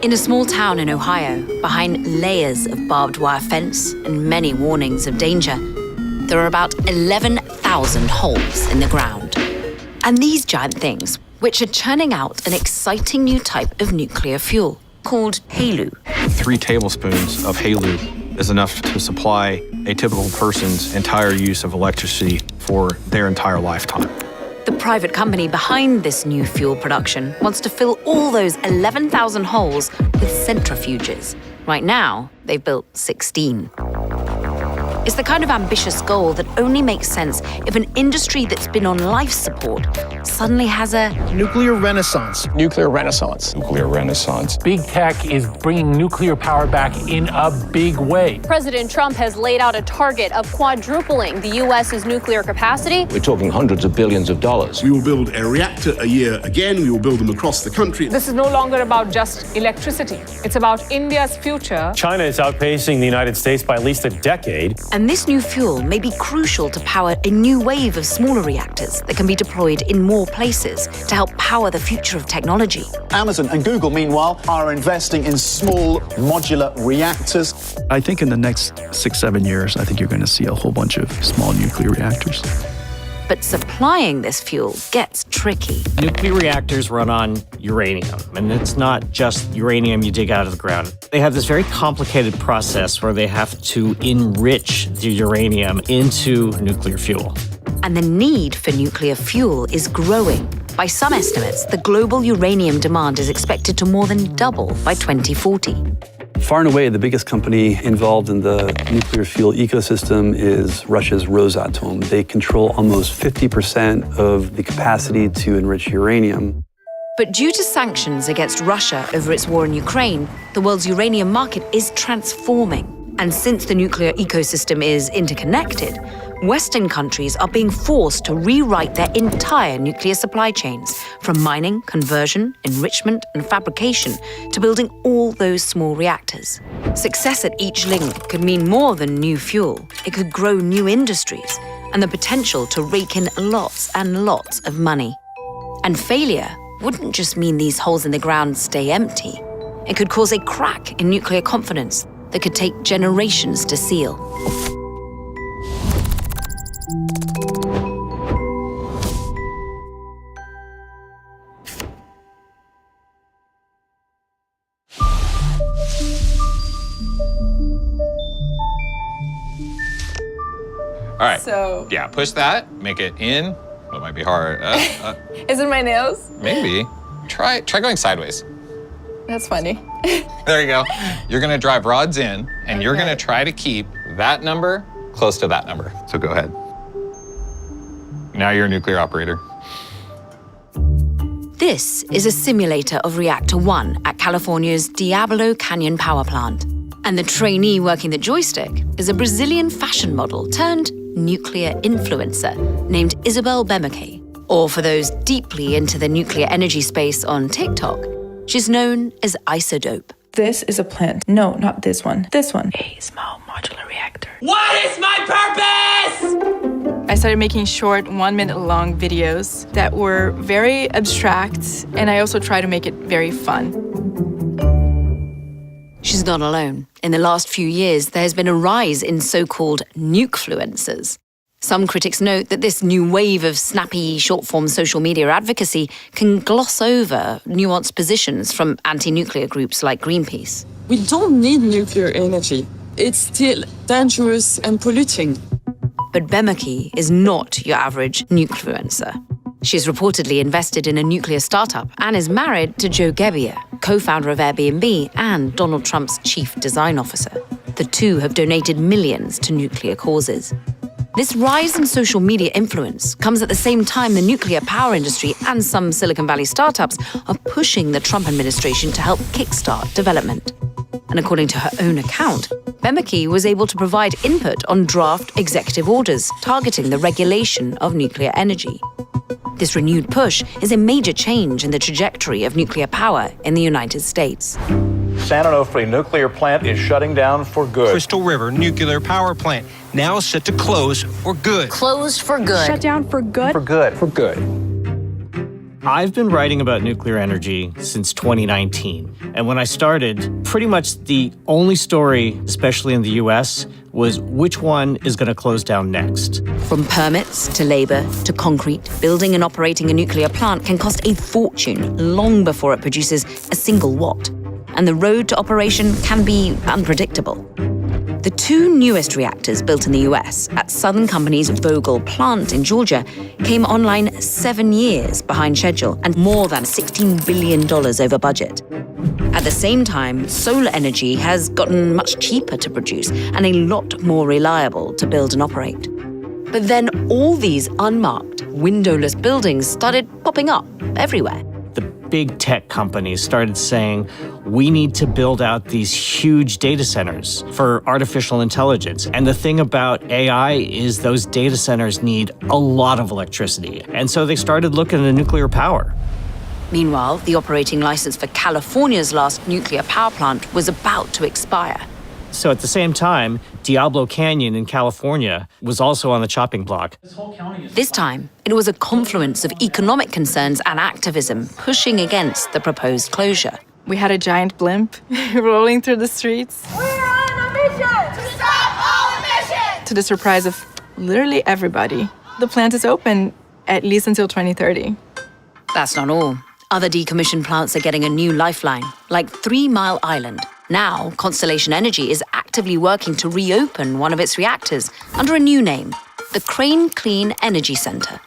In a small town in Ohio, behind layers of barbed wire fence and many warnings of danger, there are about 11,000 holes in the ground. And these giant things, which are churning out an exciting new type of nuclear fuel called HALEU. 3 tablespoons of HALEU is enough to supply a typical person's entire use of electricity for their entire lifetime. The private company behind this new fuel production wants to fill all those 11,000 holes with centrifuges. Right now, they've built 16. It's the kind of ambitious goal that only makes sense if an industry that's been on life support suddenly has a nuclear renaissance. Nuclear renaissance. Nuclear renaissance. Big tech is bringing nuclear power back in a big way. President Trump has laid out a target of quadrupling the U.S.'s nuclear capacity. We're talking hundreds of billions of dollars. We will build a reactor a year again. We will build them across the country. This is no longer about just electricity. It's about India's future. China is outpacing the United States by at least a decade. And this new fuel may be crucial to power a new wave of smaller reactors that can be deployed in more places to help power the future of technology. Amazon and Google, meanwhile, are investing in small modular reactors. I think in the next 6-7 years, I think you're going to see a whole bunch of small nuclear reactors. But supplying this fuel gets tricky. Nuclear reactors run on uranium, and it's not just uranium you dig out of the ground. They have this very complicated process where they have to enrich the uranium into nuclear fuel. And the need for nuclear fuel is growing. By some estimates, the global uranium demand is expected to more than double by 2040. Far and away, the biggest company involved in the nuclear fuel ecosystem is Russia's Rosatom. They control almost 50% of the capacity to enrich uranium. But due to sanctions against Russia over its war in Ukraine, the world's uranium market is transforming. And since the nuclear ecosystem is interconnected, Western countries are being forced to rewrite their entire nuclear supply chains, from mining, conversion, enrichment, and fabrication to building all those small reactors. Success at each link could mean more than new fuel. It could grow new industries and the potential to rake in lots and lots of money. And failure wouldn't just mean these holes in the ground stay empty. It could cause a crack in nuclear confidence that could take generations to seal. All right. So yeah, push that, make it in. It might be hard. Is it my nails? Maybe. Try going sideways. That's funny. There you go. You're gonna drive rods in, and you're gonna try to keep that number close to that number. So go ahead. Now you're a nuclear operator. This is a simulator of Reactor 1 at California's Diablo Canyon Power Plant. And the trainee working the joystick is a Brazilian fashion model turned nuclear influencer named Isabel Bemeke. Or for those deeply into the nuclear energy space on TikTok, she's known as Isodope. This is a plant. No, not this one. This one. A small modular reactor. What is my purpose? I started making short 1-minute-long videos that were very abstract, and I also try to make it very fun. She's not alone. In the last few years, there has been a rise in so-called nukefluencers. Some critics note that this new wave of snappy, short-form social media advocacy can gloss over nuanced positions from anti-nuclear groups like Greenpeace. We don't need nuclear energy. It's still dangerous and polluting. But Bemeke is not your average nukefluencer. She's reportedly invested in a nuclear startup and is married to Joe Gebbia, co-founder of Airbnb and Donald Trump's chief design officer. The two have donated millions to nuclear causes. This rise in social media influence comes at the same time the nuclear power industry and some Silicon Valley startups are pushing the Trump administration to help kickstart development. And according to her own account, Bemeke was able to provide input on draft executive orders targeting the regulation of nuclear energy. This renewed push is a major change in the trajectory of nuclear power in the United States. San Onofre nuclear plant is shutting down for good. Crystal River nuclear power plant now set to close for good. Closed for good. Shut down for good? For good. For good. I've been writing about nuclear energy since 2019. And when I started, pretty much the only story, especially in the US, was which one is going to close down next. From permits to labor to concrete, building and operating a nuclear plant can cost a fortune long before it produces a single watt. And the road to operation can be unpredictable. The two newest reactors built in the US at Southern Company's Vogtle plant in Georgia came online 7 years behind schedule and more than $16 billion over budget. At the same time, solar energy has gotten much cheaper to produce and a lot more reliable to build and operate. But then all these unmarked, windowless buildings started popping up everywhere. The big tech companies started saying, we need to build out these huge data centers for artificial intelligence. And the thing about AI is those data centers need a lot of electricity. And so they started looking at nuclear power. Meanwhile, the operating license for California's last nuclear power plant was about to expire. So at the same time, Diablo Canyon in California was also on the chopping block. This time, it was a confluence of economic concerns and activism pushing against the proposed closure. We had a giant blimp rolling through the streets. We're on a mission to stop all emissions! To the surprise of literally everybody. The plant is open at least until 2030. That's not all. Other decommissioned plants are getting a new lifeline, like 3 Mile Island. Now, Constellation Energy is actively working to reopen one of its reactors under a new name, the Crane Clean Energy Center.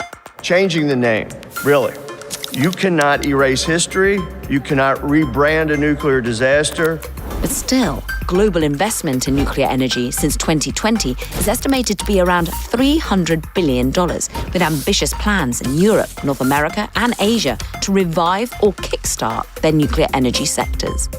Changing the name, really. You cannot erase history. You cannot rebrand a nuclear disaster. But still, global investment in nuclear energy since 2020 is estimated to be around $300 billion, with ambitious plans in Europe, North America, and Asia to revive or kickstart their nuclear energy sectors.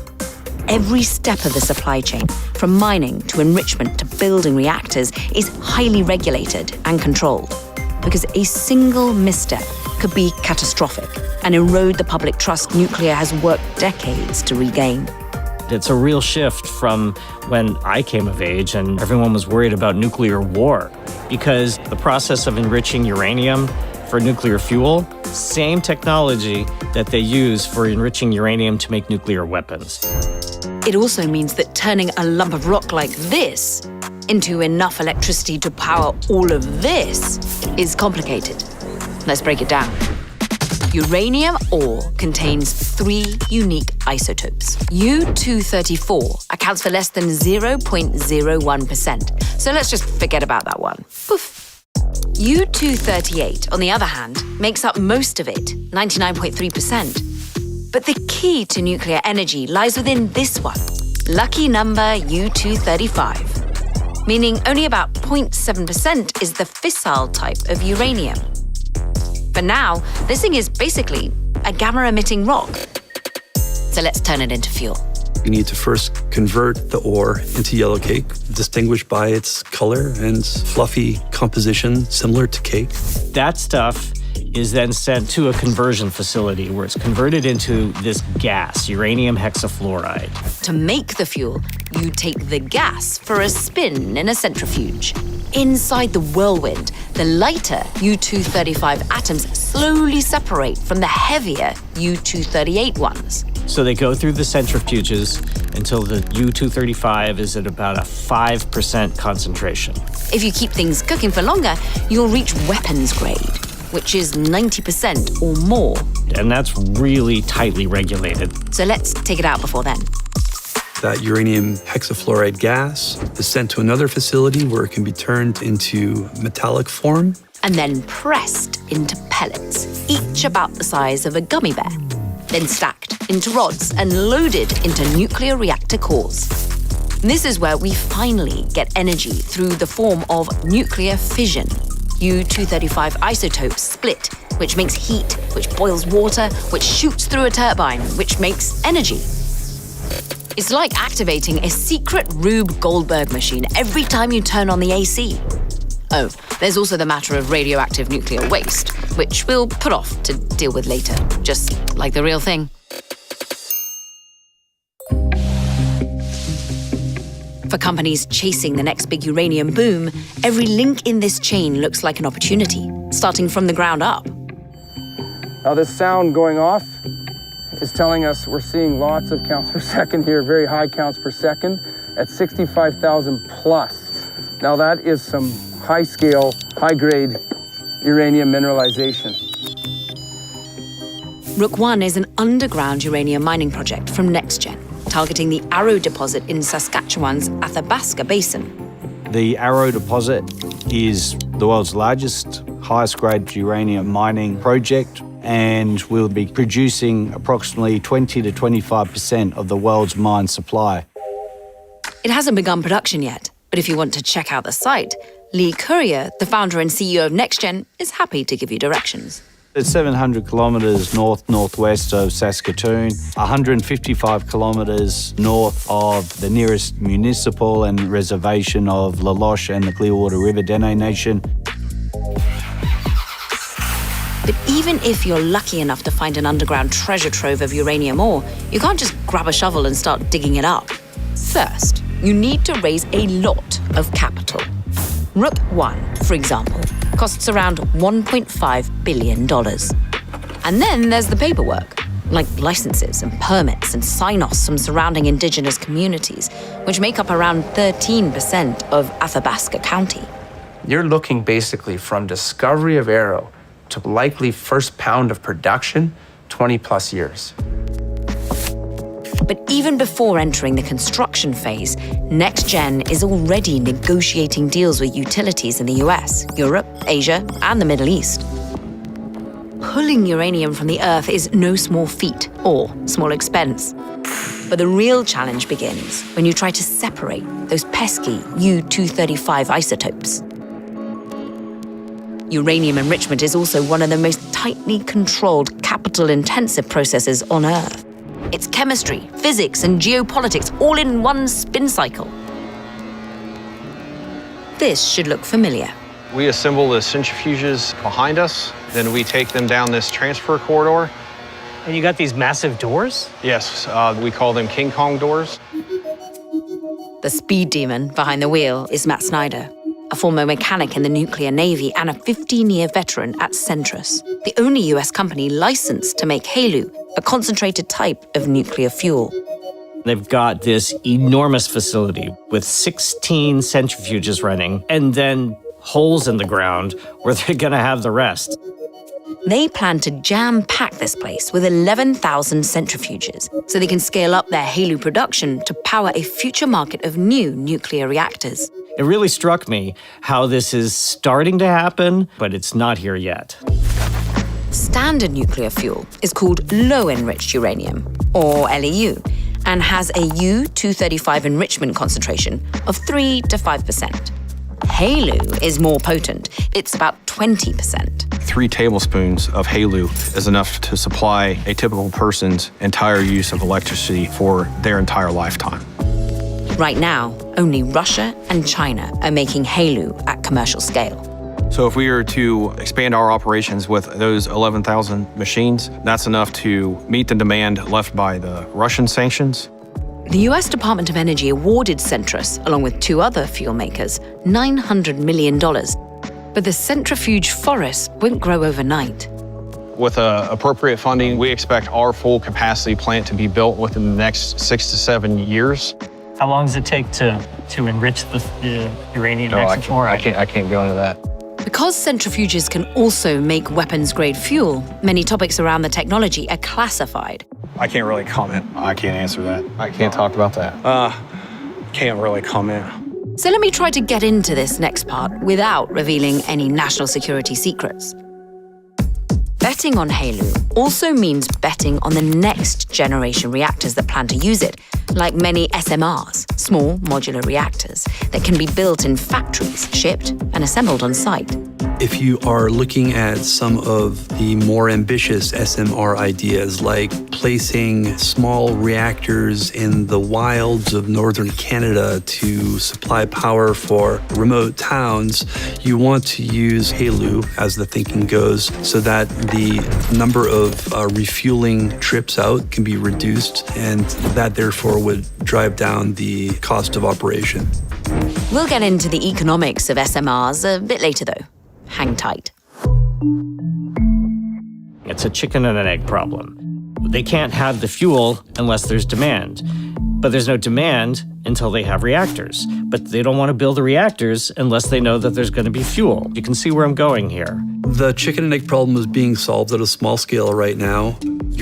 Every step of the supply chain, from mining to enrichment to building reactors, is highly regulated and controlled, because a single misstep could be catastrophic and erode the public trust nuclear has worked decades to regain. It's a real shift from when I came of age and everyone was worried about nuclear war, because the process of enriching uranium for nuclear fuel, same technology that they use for enriching uranium to make nuclear weapons. It also means that turning a lump of rock like this into enough electricity to power all of this is complicated. Let's break it down. Uranium ore contains 3 unique isotopes. U-234 accounts for less than 0.01%. So let's just forget about that one. Poof. U-238, on the other hand, makes up most of it, 99.3%. But the key to nuclear energy lies within this one, lucky number U-235, meaning only about 0.7% is the fissile type of uranium. For now, this thing is basically a gamma-emitting rock. So let's turn it into fuel. You need to first convert the ore into yellow cake, distinguished by its color and fluffy composition similar to cake. That stuff is then sent to a conversion facility where it's converted into this gas, uranium hexafluoride. To make the fuel, you take the gas for a spin in a centrifuge. Inside the whirlwind, the lighter U-235 atoms slowly separate from the heavier U-238 ones. So they go through the centrifuges until the U-235 is at about a 5% concentration. If you keep things cooking for longer, you'll reach weapons grade, which is 90% or more. And that's really tightly regulated. So let's take it out before then. That uranium hexafluoride gas is sent to another facility where it can be turned into metallic form. And then pressed into pellets, each about the size of a gummy bear. Then stacked into rods and loaded into nuclear reactor cores. This is where we finally get energy through the form of nuclear fission. U-235 isotopes split, which makes heat, which boils water, which shoots through a turbine, which makes energy. It's like activating a secret Rube Goldberg machine every time you turn on the AC. Oh, there's also the matter of radioactive nuclear waste, which we'll put off to deal with later, just like the real thing. For companies chasing the next big uranium boom, every link in this chain looks like an opportunity, starting from the ground up. Now this sound going off is telling us we're seeing lots of counts per second here, very high counts per second at 65,000 plus. Now that is some high scale, high grade uranium mineralization. Rook 1 is an underground uranium mining project from NextGen, targeting the Arrow deposit in Saskatchewan's Athabasca Basin. The Arrow deposit is the world's largest, highest grade uranium mining project, and we'll be producing approximately 20 to 25% of the world's mine supply. It hasn't begun production yet, but if you want to check out the site, Lee Courier, the founder and CEO of NextGen, is happy to give you directions. It's 700 kilometres north-northwest of Saskatoon, 155 kilometres north of the nearest municipal and reservation of La Loche and the Clearwater River Dene Nation. But even if you're lucky enough to find an underground treasure trove of uranium ore, you can't just grab a shovel and start digging it up. First, you need to raise a lot of capital. Rook 1, for example, costs around $1.5 billion. And then there's the paperwork, like licenses and permits and sign-offs from surrounding indigenous communities, which make up around 13% of Athabasca County. You're looking basically from discovery of Arrow to likely first pound of production, 20 plus years. But even before entering the construction phase, NextGen is already negotiating deals with utilities in the US, Europe, Asia, and the Middle East. Pulling uranium from the Earth is no small feat or small expense. But the real challenge begins when you try to separate those pesky U-235 isotopes. Uranium enrichment is also one of the most tightly controlled, capital-intensive processes on Earth. It's chemistry, physics, and geopolitics all in one spin cycle. This should look familiar. We assemble the centrifuges behind us, then we take them down this transfer corridor. And you got these massive doors? Yes, we call them King Kong doors. The speed demon behind the wheel is Matt Snyder, a former mechanic in the nuclear navy and a 15-year veteran at Centrus, the only US company licensed to make HALEU, a concentrated type of nuclear fuel. They've got this enormous facility with 16 centrifuges running and then holes in the ground where they're going to have the rest. They plan to jam-pack this place with 11,000 centrifuges so they can scale up their HALEU production to power a future market of new nuclear reactors. It really struck me how this is starting to happen, but it's not here yet. Standard nuclear fuel is called low-enriched uranium, or LEU, and has a U-235 enrichment concentration of 3 to 5%. HALEU is more potent. It's about 20%. 3 tablespoons of HALEU is enough to supply a typical person's entire use of electricity for their entire lifetime. Right now, only Russia and China are making HALEU at commercial scale. So if we were to expand our operations with those 11,000 machines, that's enough to meet the demand left by the Russian sanctions. The US Department of Energy awarded Centrus, along with 2 other fuel makers, $900 million. But the centrifuge forest won't grow overnight. With appropriate funding, we expect our full capacity plant to be built within the next 6 to 7 years. How long does it take to enrich the uranium? No, I can't go into that. Because centrifuges can also make weapons-grade fuel, many topics around the technology are classified. I can't really comment. I can't answer that. I can't talk about that. Can't really comment. So let me try to get into this next part without revealing any national security secrets. Betting on HALEU also means betting on the next generation reactors that plan to use it, like many SMRs, small modular reactors, that can be built in factories, shipped, and assembled on site. If you are looking at some of the more ambitious SMR ideas, like placing small reactors in the wilds of northern Canada to supply power for remote towns, you want to use HALEU, as the thinking goes, so that the number of refueling trips out can be reduced, and that therefore would drive down the cost of operation. We'll get into the economics of SMRs a bit later, though. Hang tight. It's a chicken and an egg problem. They can't have the fuel unless there's demand. But there's no demand until they have reactors. But they don't want to build the reactors unless they know that there's going to be fuel. You can see where I'm going here. The chicken and egg problem is being solved at a small scale right now.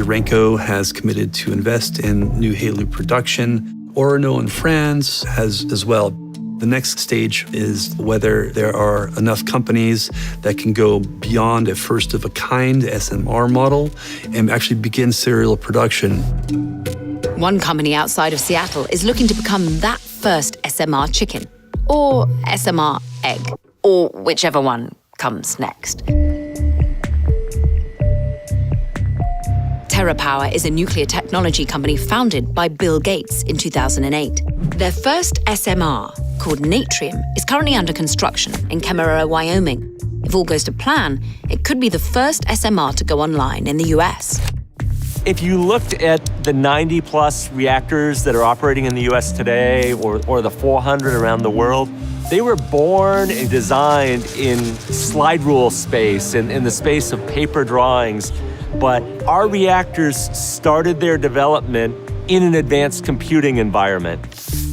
Urenco has committed to invest in new HALEU production. Orano in France has as well. The next stage is whether there are enough companies that can go beyond a first-of-a-kind SMR model and actually begin serial production. One company outside of Seattle is looking to become that first SMR chicken, or SMR egg, or whichever one comes next. TerraPower is a nuclear technology company founded by Bill Gates in 2008. Their first SMR, called Natrium, is currently under construction in Kemerera, Wyoming. If all goes to plan, it could be the first SMR to go online in the US. If you looked at the 90-plus reactors that are operating in the US today, or the 400 around the world, they were born and designed in slide rule space, in the space of paper drawings. But our reactors started their development in an advanced computing environment.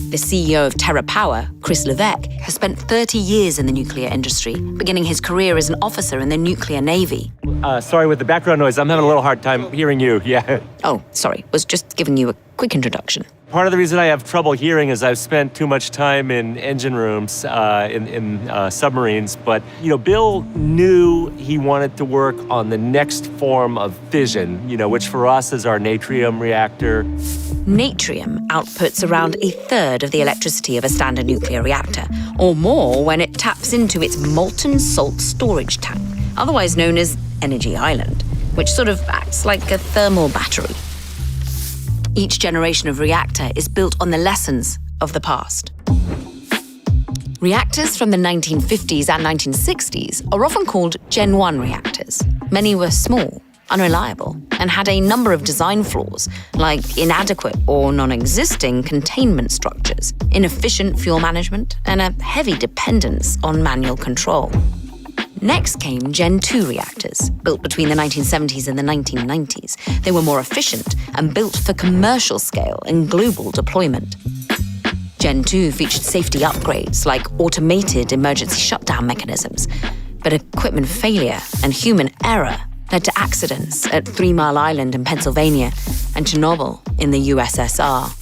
The CEO of TerraPower, Chris Levesque, has spent 30 years in the nuclear industry, beginning his career as an officer in the nuclear navy. Sorry, with the background noise, I'm having a little hard time hearing you, yeah. Oh, sorry, was just giving you a quick introduction. Part of the reason I have trouble hearing is I've spent too much time in engine rooms, in submarines. But, Bill knew he wanted to work on the next form of fission, which for us is our Natrium reactor. Natrium outputs around a third of the electricity of a standard nuclear reactor, or more when it taps into its molten salt storage tank, otherwise known as Energy Island, which sort of acts like a thermal battery. Each generation of reactor is built on the lessons of the past. Reactors from the 1950s and 1960s are often called Gen 1 reactors. Many were small, unreliable, and had a number of design flaws, like inadequate or non-existing containment structures, inefficient fuel management, and a heavy dependence on manual control. Next came Gen 2 reactors, built between the 1970s and the 1990s. They were more efficient and built for commercial scale and global deployment. Gen 2 featured safety upgrades like automated emergency shutdown mechanisms, but equipment failure and human error led to accidents at 3 Mile Island in Pennsylvania and Chernobyl in the USSR.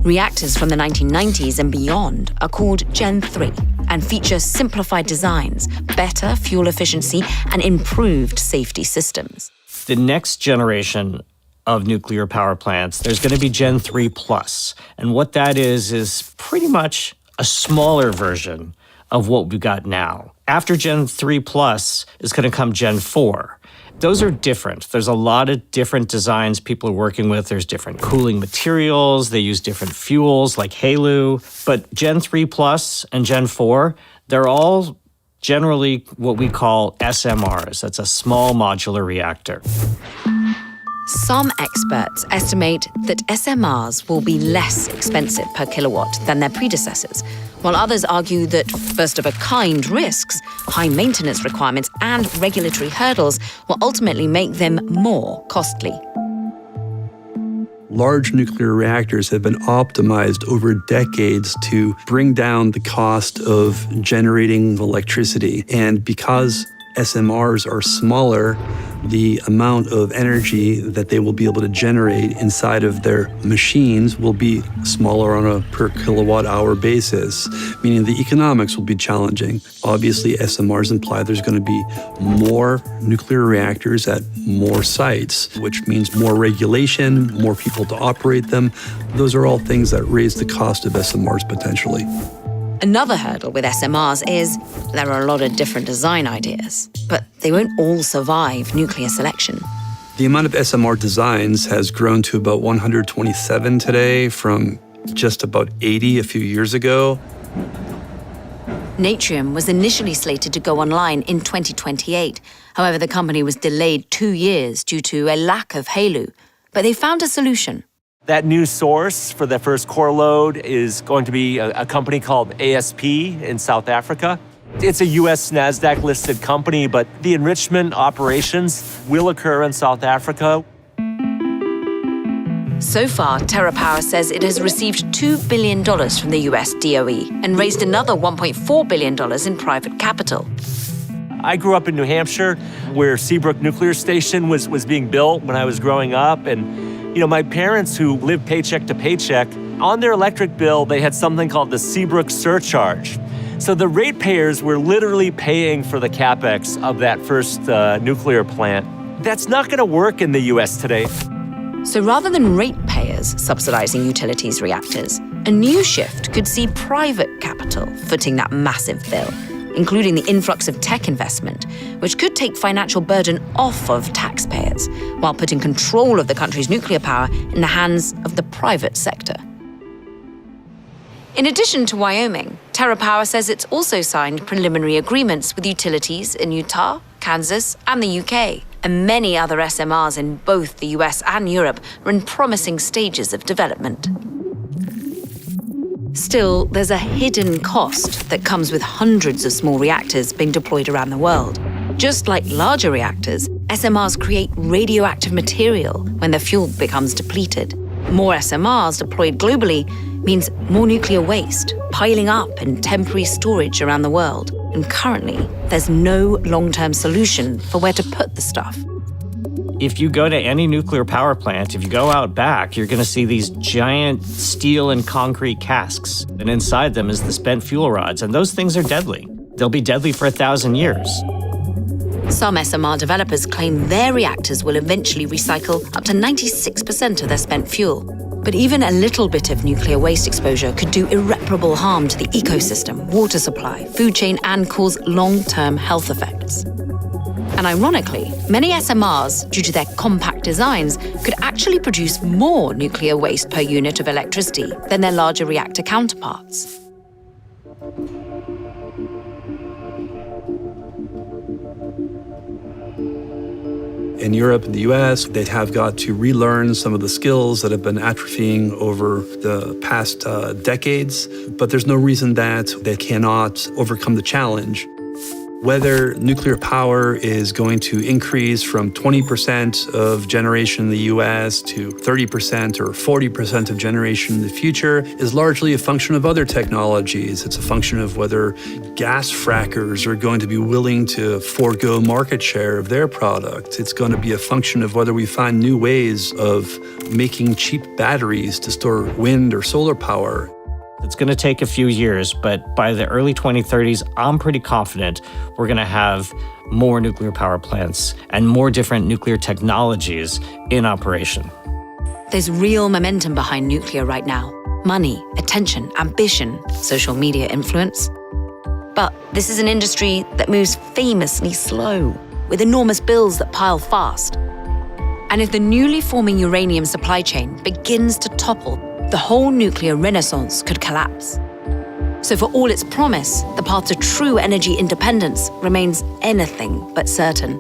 Reactors from the 1990s and beyond are called Gen 3 and feature simplified designs, better fuel efficiency, and improved safety systems. The next generation of nuclear power plants, there's going to be Gen 3 Plus. And what that is pretty much a smaller version of what we've got now. After Gen 3 Plus is going to come Gen 4. Those are different. There's a lot of different designs people are working with. There's different cooling materials. They use different fuels like HALEU. But Gen 3 Plus and Gen 4, they're all generally what we call SMRs. That's a small modular reactor. Some experts estimate that SMRs will be less expensive per kilowatt than their predecessors, while others argue that first-of-a-kind risks, high maintenance requirements, and regulatory hurdles will ultimately make them more costly. Large nuclear reactors have been optimized over decades to bring down the cost of generating electricity. And because SMRs are smaller, the amount of energy that they will be able to generate inside of their machines will be smaller on a per kilowatt hour basis, meaning the economics will be challenging. Obviously, SMRs imply there's going to be more nuclear reactors at more sites, which means more regulation, more people to operate them. Those are all things that raise the cost of SMRs potentially. Another hurdle with SMRs is there are a lot of different design ideas, but they won't all survive nuclear selection. The amount of SMR designs has grown to about 127 today from just about 80 a few years ago. Natrium was initially slated to go online in 2028. However, the company was delayed 2 years due to a lack of HALEU, but they found a solution. That new source for the first core load is going to be a company called ASP in South Africa. It's a US NASDAQ listed company, but the enrichment operations will occur in South Africa. So far, TerraPower says it has received $2 billion from the US DOE and raised another $1.4 billion in private capital. I grew up in New Hampshire, where Seabrook Nuclear Station was being built when I was growing up. And, my parents, who lived paycheck to paycheck, on their electric bill, they had something called the Seabrook surcharge. So the ratepayers were literally paying for the capex of that first nuclear plant. That's not going to work in the US today. So rather than ratepayers subsidizing utilities reactors, a new shift could see private capital footing that massive bill, including the influx of tech investment, which could take financial burden off of taxpayers while putting control of the country's nuclear power in the hands of the private sector. In addition to Wyoming, TerraPower says it's also signed preliminary agreements with utilities in Utah, Kansas, and the UK, and many other SMRs in both the US and Europe are in promising stages of development. Still, there's a hidden cost that comes with hundreds of small reactors being deployed around the world. Just like larger reactors, SMRs create radioactive material when the fuel becomes depleted. More SMRs deployed globally means more nuclear waste piling up in temporary storage around the world. And currently, there's no long-term solution for where to put the stuff. If you go to any nuclear power plant, if you go out back, you're going to see these giant steel and concrete casks. And inside them is the spent fuel rods. And those things are deadly. They'll be deadly for 1,000 years. Some SMR developers claim their reactors will eventually recycle up to 96% of their spent fuel. But even a little bit of nuclear waste exposure could do irreparable harm to the ecosystem, water supply, food chain, and cause long-term health effects. And ironically, many SMRs, due to their compact designs, could actually produce more nuclear waste per unit of electricity than their larger reactor counterparts. In Europe and the US, they have got to relearn some of the skills that have been atrophying over the past decades, but there's no reason that they cannot overcome the challenge. Whether nuclear power is going to increase from 20% of generation in the US to 30% or 40% of generation in the future is largely a function of other technologies. It's a function of whether gas frackers are going to be willing to forego market share of their product. It's going to be a function of whether we find new ways of making cheap batteries to store wind or solar power. It's going to take a few years, but by the early 2030s, I'm pretty confident we're going to have more nuclear power plants and more different nuclear technologies in operation. There's real momentum behind nuclear right now. Money, attention, ambition, social media influence. But this is an industry that moves famously slow, with enormous bills that pile fast. And if the newly forming uranium supply chain begins to topple, the whole nuclear renaissance could collapse. So for all its promise, the path to true energy independence remains anything but certain.